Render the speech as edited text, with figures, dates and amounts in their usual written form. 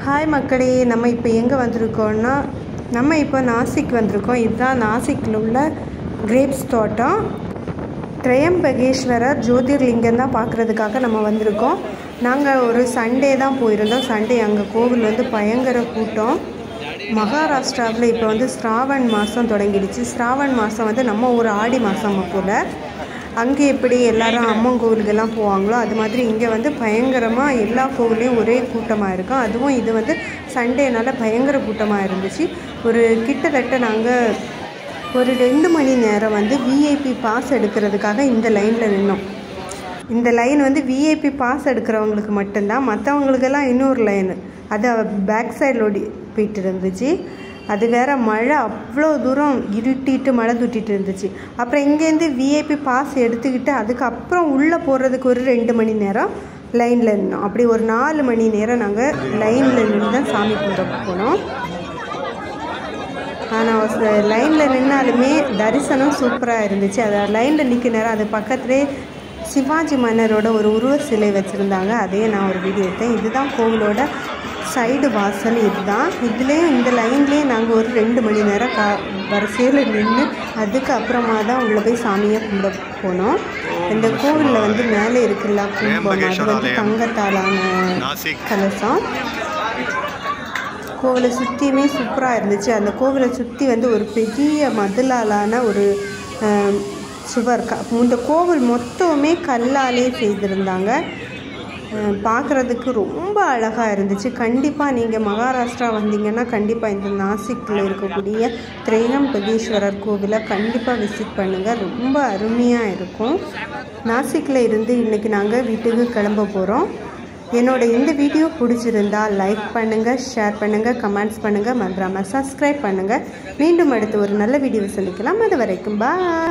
हाय मक्कड़े நம்ம இப்போ எங்க வந்திருக்கோம்னா நம்ம இப்போ நாசிக் வந்திருக்கோம் இதுதான் நாசிக்ல உள்ள கிரேப்ஸ் தோட்டம் த்ரயம்பகேஸ்வரர் ஜோதிர்லிங்கம் தான் பார்க்கிறதுக்காக நம்ம வந்திருக்கோம் நாங்க ஒரு சண்டே தான் போயிருந்தோம் சண்டே அங்க கோவில் வந்து பயங்கர கூட்டம் மகாராஷ்டிராவில் இப்போ வந்து ஸ்ராவன் மாதம் தொடங்கிடுச்சு ஸ்ராவன் மாதம் வந்து நம்ம ஒரு ஆடி மாதம் போல் அங்கே எப்படி எல்லாரும் அம்மன் கோவிலுக்கெல்லாம் போவாங்களோ அது மாதிரி இங்கே வந்து பயங்கரமாக எல்லா கோவிலையும் ஒரே கூட்டமாக இருக்கும் அதுவும் இது வந்து சண்டேனால பயங்கர கூட்டமாக இருந்துச்சு ஒரு கிட்டத்தட்ட நாங்கள் ஒரு 2 மணி நேரம் வந்து விஐபி பாஸ் எடுக்கிறதுக்காக இந்த லைனில் நின்னோம் இந்த லைன் வந்து விஐபி பாஸ் எடுக்கிறவங்களுக்கு மட்டும்தான் மற்றவங்களுக்கெல்லாம் இன்னொரு லைனு அது பேக் சைடில் ஓடி போயிட்டு இருந்துச்சு அது வேறு மழை அவ்வளோ தூரம் இருட்டிட்டு மழை தூட்டிகிட்டு இருந்துச்சு அப்புறம் இங்கேருந்து விஐபி பாஸ் எடுத்துக்கிட்டு அதுக்கப்புறம் உள்ளே போகிறதுக்கு ஒரு 2 மணி நேரம் லைனில் நின்னோம் அப்படி ஒரு 4 மணி நேரம் நாங்கள் லைனில் நின்று தான் சாமி கும்பிட போனோம் ஆனால் லைனில் நின்னாலுமே தரிசனம் சூப்பராக இருந்துச்சு அதை லைனில் நிற்க நேரம் அது பக்கத்துலேயே சிவாஜி மன்னரோட ஒரு உருவ சிலை வச்சுருந்தாங்க அதையே நான் ஒரு வீடியோ எடுத்தேன் இதுதான் கோவிலோட சைடு வாசல் இதுதான் இதுலேயும் இந்த லைன்லேயே நாங்கள் ஒரு 2 மணி நேரம் வரிசையில் நின்று அதுக்கப்புறமா தான் உள்ளே போய் சாமியை கும்பிட போனோம் இந்த கோவிலில் வந்து மேலே இருக்குல்ல கும்பம் அது வந்து தங்கத்தாலான கலசம் கோவிலை சுற்றியுமே சூப்பராக இருந்துச்சு அந்த கோவிலை சுற்றி வந்து ஒரு பெரிய மதிலாலான ஒரு சுவர் இந்த கோவில் மொத்தமே கல்லாலே செய்திருந்தாங்க பார்க்குறதுக்கு ரொம்ப அழகாக இருந்துச்சு கண்டிப்பாக நீங்கள் மகாராஷ்டிரா வந்தீங்கன்னா கண்டிப்பாக இந்த நாசிக்கில் இருக்கக்கூடிய த்ரயம்பகேஸ்வரர் கோவிலை கண்டிப்பாக விசிட் பண்ணுங்கள் ரொம்ப அருமையாக இருக்கும் நாசிக்கில் இருந்து இன்றைக்கி நாங்கள் வீட்டுக்கு கிளம்ப போகிறோம் என்னோட இந்த வீடியோ பிடிச்சிருந்தா லைக் பண்ணுங்கள் ஷேர் பண்ணுங்கள் கமெண்ட்ஸ் பண்ணுங்கள் மறக்காம சப்ஸ்கிரைப் பண்ணுங்கள் மீண்டும் அடுத்து ஒரு நல்ல வீடியோவை சந்திக்கலாம் அது வரைக்கும் பாய்